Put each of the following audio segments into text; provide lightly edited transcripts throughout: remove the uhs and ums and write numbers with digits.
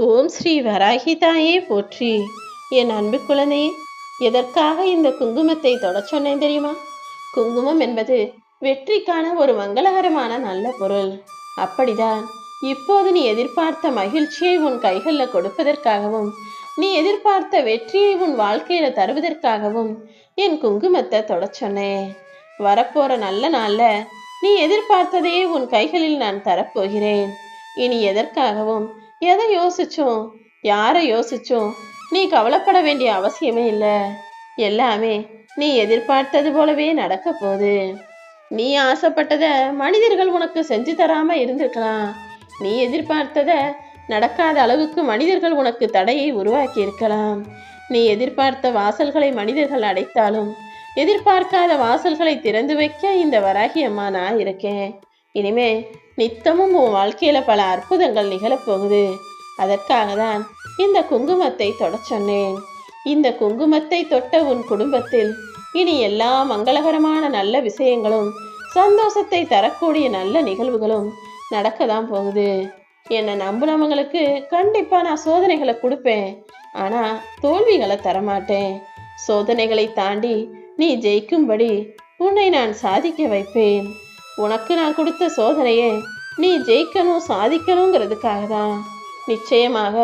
ஓம் ஸ்ரீ வராகி தாயே போற்றி. என் அன்பு குழந்தையே, எதற்காக இந்த குங்குமத்தை தொடச் சொன்னேன் தெரியுமா? குங்குமம் என்பது வெற்றிக்கான ஒரு மங்களகரமான நல்ல பொருள். அப்படிதான் இப்போது நீ எதிர்பார்த்த மகிழ்ச்சியை உன் கைகளில் கொடுப்பதற்காகவும், நீ எதிர்பார்த்த வெற்றியை உன் வாழ்க்கையில தருவதற்காகவும் என் குங்குமத்தை தொடச் சொன்னேன். வரப்போற நல்ல நாள்ல நீ எதிர்பார்த்ததே உன் கைகளில் நான் தரப்போகிறேன். இனி எதற்காகவும் எதை யோசிச்சோம், யாரை யோசிச்சோம் நீ கவலைப்பட வேண்டிய அவசியமே இல்லை. எல்லாமே நீ எதிர்பார்த்தது போலவே நடக்க போகுது. நீ ஆசைப்பட்டத மனிதர்கள் உனக்கு செஞ்சு தராம இருந்திருக்கலாம். நீ எதிர்பார்த்தத நடக்காத அளவுக்கு மனிதர்கள் உனக்கு தடையை உருவாக்கி இருக்கலாம். நீ எதிர்பார்த்த வாசல்களை மனிதர்கள் அடைத்தாலும் எதிர்பார்க்காத வாசல்களை திறந்து வைக்க இந்த வராகி அம்மா நான் இருக்கேன். இனிமே நித்தமும் உன் வாழ்க்கையில பல அற்புதங்கள் நிகழப்போகுது. அதற்காக தான் இந்த குங்குமத்தை தொடச் சொன்னேன். இந்த குங்குமத்தை தொட்ட உன் குடும்பத்தில் இனி எல்லா மங்களகரமான நல்ல விஷயங்களும், சந்தோஷத்தை தரக்கூடிய நல்ல நிகழ்வுகளும் நடக்கதான் போகுது. என்னை நம்புனவங்களுக்கு கண்டிப்பா நான் சோதனைகளை கொடுப்பேன். ஆனா தோல்விகளை தரமாட்டேன். சோதனைகளை தாண்டி நீ ஜெயிக்கும்படி உன்னை நான் சாதிக்க வைப்பேன். உனக்கு நான் கொடுத்த சோதனையை நீ ஜெயிக்கணும், சாதிக்கணுங்கிறதுக்காக தான். நிச்சயமாக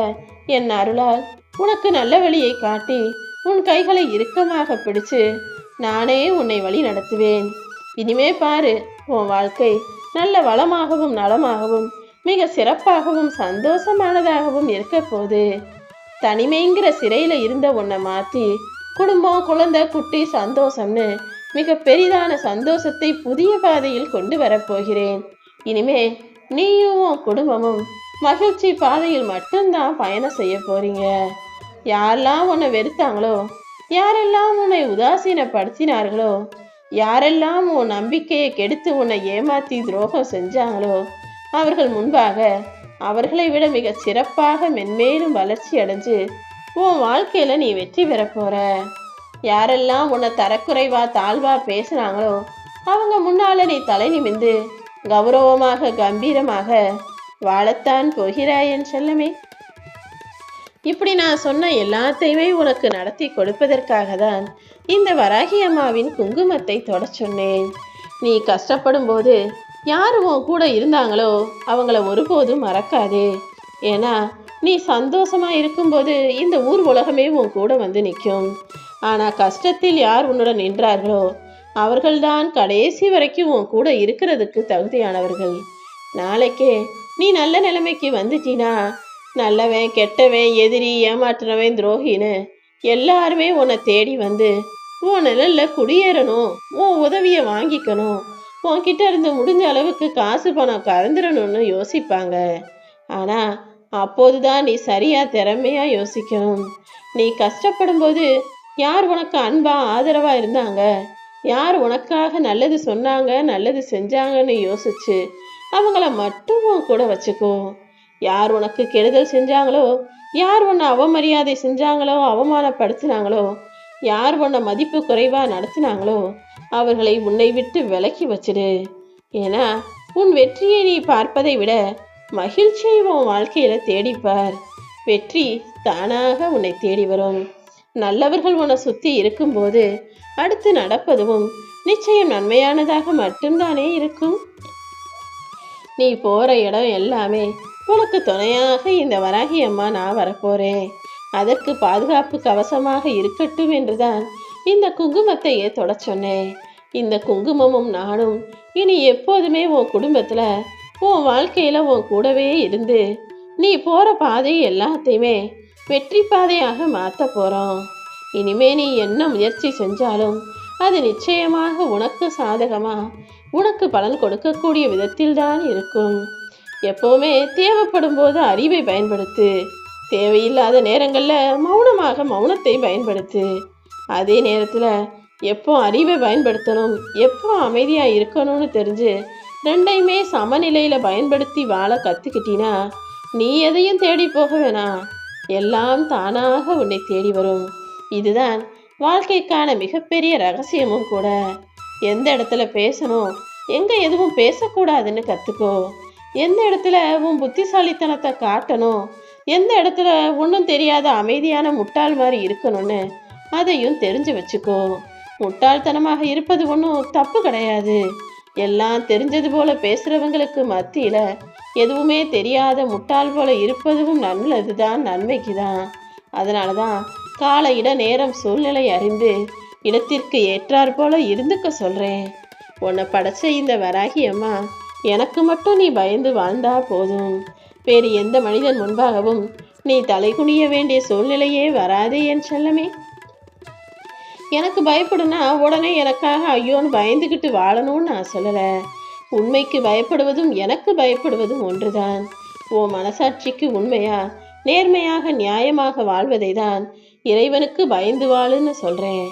என் அருளால் உனக்கு நல்ல வழியை காட்டி உன் கைகளை இறுக்கமாக பிடிச்சு நானே உன்னை வழி நடத்துவேன். இனிமே பாரு, உன் வாழ்க்கை நல்ல வளமாகவும் நலமாகவும் மிக சிறப்பாகவும் சந்தோஷமானதாகவும் இருக்க போகுது. தனிமைங்கிற சிறையில இருந்த உன்னை மாற்றி குடும்பம், குழந்தை, குட்டி, சந்தோஷம்னு மிக பெரிதான சந்தோஷத்தை புதிய பாதையில் கொண்டு வரப்போகிறேன். இனிமே நீயும் உன் குடும்பமும் மகிழ்ச்சி பாதையில் மட்டும்தான் பயணம் செய்ய போறீங்க. யாரெல்லாம் உன்னை வெறுத்தாங்களோ, யாரெல்லாம் உன்னை உதாசீனப்படுத்தினார்களோ, யாரெல்லாம் உன் நம்பிக்கையை கெடுத்து உன்னை ஏமாத்தி துரோகம் செஞ்சாங்களோ, அவர்கள் முன்பாக அவர்களை விட மிக சிறப்பாக மென்மேலும் வளர்ச்சி அடைஞ்சு உன் வாழ்க்கையில நீ வெற்றி பெற போற. யாரெல்லாம் உன்னை தரக்குறைவா தாழ்வா பேசுனாங்களோ அவங்க முன்னால நீ தலை நிமிந்து கௌரவமாக கம்பீரமாக வாழத்தான் போகிறாய் என் செல்லமே. இப்படி நான் சொன்ன எல்லாத்தையுமே உனக்கு நடத்தி கொடுப்பதற்காக தான் இந்த வராகி அம்மாவின் குங்குமத்தை தொடச் சொன்னேன். நீ கஷ்டப்படும் போது யார் உன் கூட இருந்தாங்களோ அவங்கள ஒருபோதும் மறக்காதே. ஏன்னா நீ சந்தோஷமா இருக்கும்போது இந்த ஊர் உலகமே உன் கூட வந்து நிற்கும். ஆனால் கஷ்டத்தில் யார் உன்னுடன் நின்றார்களோ அவர்கள்தான் கடைசி வரைக்கும் உன் கூட இருக்கிறதுக்கு தகுதியானவர்கள். நாளைக்கே நீ நல்ல நிலைமைக்கு வந்துட்டீனா நல்லவன், கெட்டவன், எதிரி, ஏமாற்றுனவன், துரோகின்னு எல்லாருமே உன்னை தேடி வந்து உன் நிழல்ல குடியேறணும், உன் உதவியை வாங்கிக்கணும், உன்கிட்ட இருந்து முடிஞ்ச அளவுக்கு காசு பணம் கறந்துடணும்னு யோசிப்பாங்க. ஆனால் அப்போதுதான் நீ சரியா திறமையா யோசிக்கணும். நீ கஷ்டப்படும் போது யார் உனக்கு அன்பா ஆதரவா இருந்தாங்க, யார் உனக்காக நல்லது சொன்னாங்க, நல்லது செஞ்சாங்கன்னு யோசிச்சு அவங்கள மட்டும் உன் கூட வச்சுக்கோ. யார் உனக்கு கெடுதல் செஞ்சாங்களோ, யார் உன்னை அவமரியாதை செஞ்சாங்களோ, அவமானப்படுத்தினாங்களோ, யார் உன்னை மதிப்பு குறைவா நடத்தினாங்களோ அவர்களை உன்னை விட்டு விலக்கி வச்சிடு. ஏன்னா உன் வெற்றியை நீ பார்ப்பதை விட மகிழ்ச்சியை உன் வாழ்க்கையில தேடிப்பார். வெற்றி தானாக உன்னை தேடி வரும். நல்லவர்கள் உன்னை சுத்தி இருக்கும்போது அடுத்து நடப்பதும் நிச்சயம் நன்மையானதாக மட்டும்தானே இருக்கும். நீ போற இடம் எல்லாமே உனக்கு துணையாக இந்த வராகி அம்மா நான் வரப்போறேன். அதற்கு பாதுகாப்பு கவசமாக இருக்கட்டும் என்றுதான் இந்த குங்குமத்தையே தொடச் சொன்னேன். இந்த குங்குமமும் நானும் இனி எப்போதுமே உன் குடும்பத்துல, உன் வாழ்க்கையில உன் கூடவே இருந்து நீ போற பாதை எல்லாத்தையுமே வெற்றி பாதையாக மாற்ற போறோம். இனிமே நீ என்ன முயற்சி செஞ்சாலும் அது நிச்சயமாக உனக்கு சாதகமா, உனக்கு பலன் கொடுக்கக்கூடிய விதத்தில் தான் இருக்கும். எப்போவுமே தேவைப்படும் போது அறிவை பயன்படுத்து. தேவையில்லாத நேரங்கள்ல மௌனத்தை பயன்படுத்து. அதே நேரத்துல எப்போ அறிவை பயன்படுத்தணும், எப்போ அமைதியா இருக்கணும்னு தெரிஞ்சு ரெண்டையுமே சமநிலையில பயன்படுத்தி வாழ கத்துக்கிட்டீனா நீ எதையும் தேடி போக வேணாம், எல்லாம் தானாக உன்னை தேடி வரும். இதுதான் வாழ்க்கைக்கான மிகப்பெரிய ரகசியமும் கூட. எந்த இடத்துல பேசணும், எங்க எதுவும் பேசக்கூடாதுன்னு கத்துக்கோ. எந்த இடத்துல உன் புத்திசாலித்தனத்தை காட்டணும், எந்த இடத்துல ஒன்றும் தெரியாத அமைதியான முட்டாள் மாதிரி இருக்கணும்னு அதையும் தெரிஞ்சு வச்சுக்கோ. முட்டாள்தனமாக இருப்பது ஒன்றும் தப்பு கிடையாது. எல்லாம் தெரிஞ்சது போல பேசுறவங்களுக்கு மத்தியில எதுவுமே தெரியாத முட்டாள் போல இருப்பதும் நல்லதுதான், நன்மைக்கு தான். அதனாலதான் கால இட நேரம் சூழ்நிலை அறிந்து இடத்திற்கு ஏற்றாற் போல இருந்துக்க சொல்றேன். உன்னை படைச்ச இந்த வராகி அம்மா எனக்கு மட்டும் நீ பயந்து வாழ்ந்தா போதும். வேறு எந்த மனிதன் முன்பாகவும் நீ தலைகுனிய வேண்டிய சூழ்நிலையே வராதே என் செல்லமே. எனக்கு பயப்படுனா உடனே எனக்காக ஐயோன்னு பயந்துக்கிட்டு வாழணும்னு நான் சொல்லலை. உண்மைக்கு பயப்படுவதும் எனக்கு பயப்படுவதும் ஒன்றுதான். ஓ மனசாட்சிக்கு உண்மையா நேர்மையாக நியாயமாக வாழ்வதை தான் இறைவனுக்கு பயந்து வாழுன்னு சொல்றேன்.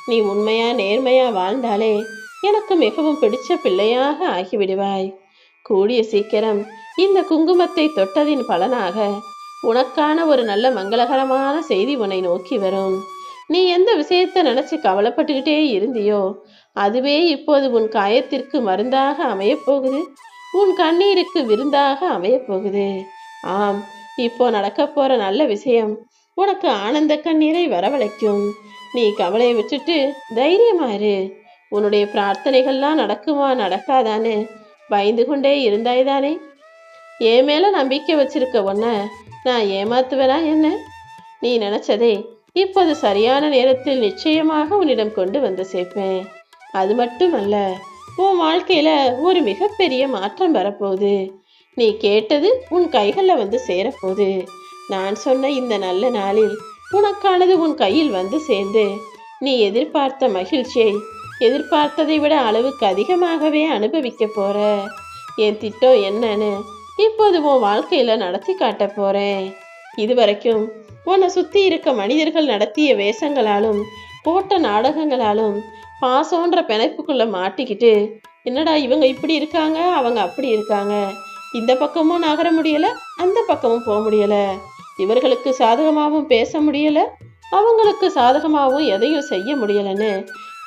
நீ உண்மையா நேர்மையா வாழ்ந்தாலே எனக்கு மிகவும் பிடிச்ச பிள்ளையாக ஆகிவிடுவாய். கூடிய சீக்கிரம் இந்த குங்குமத்தை தொட்டதின் பலனாக உனக்கான ஒரு நல்ல மங்களகரமான செய்தி உன்னை நோக்கி வரும். நீ எந்த விஷயத்தை நினைச்சு கவலைப்பட்டுக்கிட்டே இருந்தியோ அதுவே இப்போது உன் காயத்திற்கு மருந்தாக அமையப்போகுது, உன் கண்ணீருக்கு விருந்தாக அமையப்போகுது. ஆம், இப்போ நடக்க போற நல்ல விஷயம் உனக்கு ஆனந்த கண்ணீரை வரவழைக்கும். நீ கவலையை விட்டுட்டு தைரியமாயிரு. உன்னுடைய பிரார்த்தனைகள்லாம் நடக்குமா நடக்காதான்னு பயந்து கொண்டே இருந்தாய்தானே. என் மேல நம்பிக்கை வச்சிருக்க உன்ன நான் ஏமாத்துவேனா என்ன? நீ நினைச்சதே இப்போது சரியான நேரத்தில் நிச்சயமாக உன்னிடம் கொண்டு வந்து சேர்ப்பேன். அது மட்டுமல்ல, உன் வாழ்க்கையில ஒரு மிகப்பெரிய மாற்றம் வரப்போகுது. நீ கேட்டது உன் கைகளில் வந்து சேரப்போகுது. நான் சொன்ன இந்த நல்ல நாளில் உனக்கானது உன் கையில் வந்து சேர்ந்து நீ எதிர்பார்த்த மகிழ்ச்சியை எதிர்பார்த்ததை விட அளவுக்கு அதிகமாகவே அனுபவிக்க போற. என் திட்டம் என்னன்னு இப்போது உன் வாழ்க்கையில நடத்தி காட்ட போறேன். இதுவரைக்கும் உன்னை சுத்தி இருக்க மனிதர்கள் நடத்திய வேஷங்களாலும் போட்ட நாடகங்களாலும் பாசம்ன்ற பிணைப்புக்குள்ள மாட்டிக்கிட்டு என்னடா இவங்க இப்படி இருக்காங்க அவங்க அப்படி இருக்காங்க, இந்த பக்கமும் நகர முடியல அந்த பக்கமும் போக முடியல, இவர்களுக்கு சாதகமாகவும் பேச முடியல அவங்களுக்கு சாதகமாகவும் எதையும் செய்ய முடியலன்னு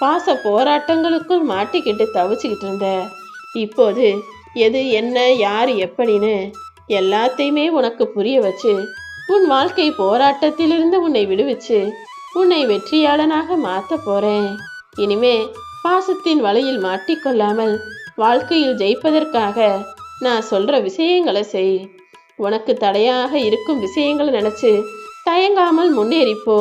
பாச போராட்டங்களுக்குள் மாட்டிக்கிட்டு தவிச்சுக்கிட்டு இருந்த இப்போது எது என்ன யார் எப்படின்னு எல்லாத்தையுமே உனக்கு புரிய வச்சு உன் வாழ்க்கை போராட்டத்திலிருந்து உன்னை விடுவிச்சு உன்னை வெற்றியாளனாக மாற்ற போறேன். இனிமே பாசத்தின் வலையில் மாட்டிக்கொள்ளாமல் வாழ்க்கையில் ஜெயிப்பதற்காக நான் சொல்ற விஷயங்களை செய். உனக்கு தடையாக இருக்கும் விஷயங்களை நினைச்சு தயங்காமல் முன்னேறிப்போ.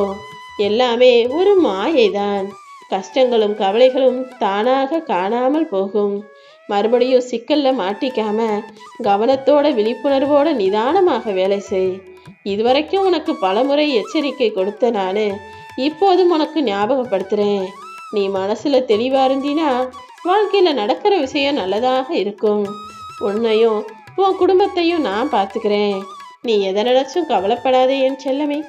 எல்லாமே ஒரு மாயைதான். கஷ்டங்களும் கவலைகளும் தானாக காணாமல் போகும். மறுபடியும் சிக்கல்ல மாட்டிக்காம கவனத்தோட விழிப்புணர்வோட நிதானமாக வேலை செய். இதுவரைக்கும் உனக்கு பலமுறை எச்சரிக்கை கொடுத்த நானு இப்போதும் உனக்கு ஞாபகப்படுத்துறேன். நீ மனசுல தெளிவா இருந்தீனா வாழ்க்கையில நடக்கிற விஷயம் நல்லதாக இருக்கும். உன்னையும் உன் குடும்பத்தையும் நான் பார்த்துக்கிறேன். நீ எதை நினைச்சும் கவலைப்படாதே என் செல்லமே.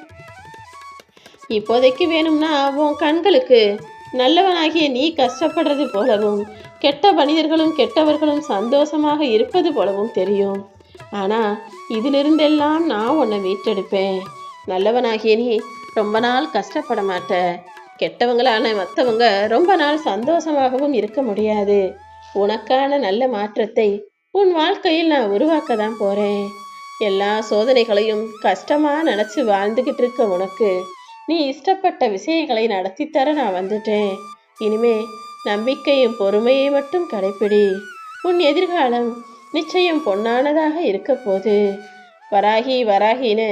இப்போதைக்கு வேணும்னா உன் கண்களுக்கு நல்லவனாகிய நீ கஷ்டப்படுறது போலவும் கெட்ட மனிதர்களும் கெட்டவர்களும் சந்தோஷமாக இருப்பது போலவும் தெரியும். ஆனா இதிலிருந்தெல்லாம் நான் உன்னை மீட்டெடுப்பேன். நல்லவனாகிய நீ ரொம்ப நாள் கஷ்டப்பட மாட்ட. கெட்டவங்களான மற்றவங்க ரொம்ப நாள் சந்தோஷமாகவும் இருக்க முடியாது. உனக்கான நல்ல மாற்றத்தை உன் வாழ்க்கையில் நான் உருவாக்க தான் போறேன். எல்லா சோதனைகளையும் கஷ்டமா நினைச்சு வாழ்ந்துகிட்டு இருக்க உனக்கு நீ இஷ்டப்பட்ட விஷயங்களை நடத்தித்தர நான் வந்துட்டேன். இனிமே நம்பிக்கையும் பொறுமையை மட்டும் கடைப்பிடி. உன் எதிர்காலம் நிச்சயம் பொன்னானதாக இருக்க போது. வராகி வராகின்னு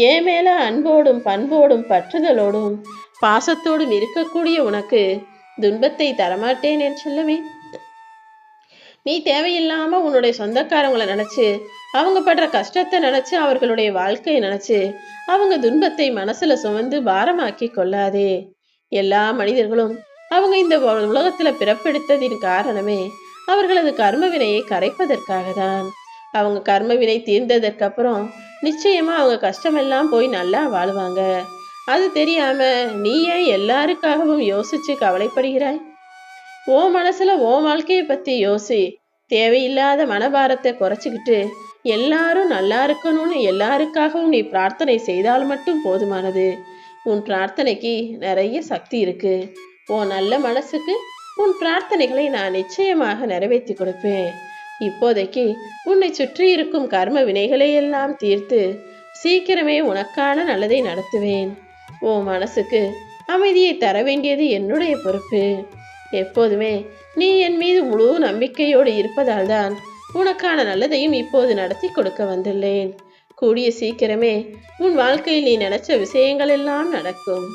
ஏன் மேல அன்போடும் பண்போடும் பற்றுதலோடும் பாசத்தோடும் இருக்கக்கூடிய உனக்கு துன்பத்தை தரமாட்டேன் என்று சொல்லவே. நீ தேவையில்லாம உன்னுடைய சொந்தக்காரங்களை நினைச்சு அவங்க படுற கஷ்டத்தை நினைச்சு அவர்களுடைய வாழ்க்கையை நினைச்சு அவங்க துன்பத்தை மனசுல சுமந்து பாரமாக்கி கொள்ளாதே. எல்லா மனிதர்களும் அவங்க இந்த உலகத்துல பிறப்பெடுத்ததின் காரணமே அவர்களது கர்ம வினையை கரைப்பதற்காக தான். அவங்க கர்ம வினை தீர்ந்ததற்கு அப்புறம் நிச்சயமா அவங்க கஷ்டமெல்லாம் போய் நல்லா வாழுவாங்க. அது தெரியாம நீ ஏன் எல்லாருக்காகவும் யோசிச்சு கவலைப்படுகிறாய்? ஓ மனசுல ஓ வாழ்க்கையை பத்தி யோசி. தேவையில்லாத மனபாரத்தை குறைச்சிக்கிட்டு எல்லாரும் நல்லா இருக்கணும்னு எல்லாருக்காகவும் நீ பிரார்த்தனை செய்தால் மட்டும் போதுமானது. உன் பிரார்த்தனைக்கு நிறைய சக்தி இருக்கு. உன் நல்ல மனசுக்கு உன் பிரார்த்தனைகளை நான் நிச்சயமாக நிறைவேற்றி கொடுப்பேன். இப்போதைக்கு உன்னை சுற்றி இருக்கும் கர்ம வினைகளை எல்லாம் தீர்த்து சீக்கிரமே உனக்கான நல்லதை நடத்துவேன். ஓ மனசுக்கு அமைதியை தர வேண்டியது என்னுடைய பொறுப்பு. எப்போதுமே நீ என் மீது முழு நம்பிக்கையோடு இருப்பதால் தான் உனக்கான நல்லதையும் இப்போது நடத்தி கொடுக்க வந்துள்ளேன். கூடிய சீக்கிரமே உன் வாழ்க்கையில் நீ நினைச்ச விஷயங்கள் எல்லாம் நடக்கும்.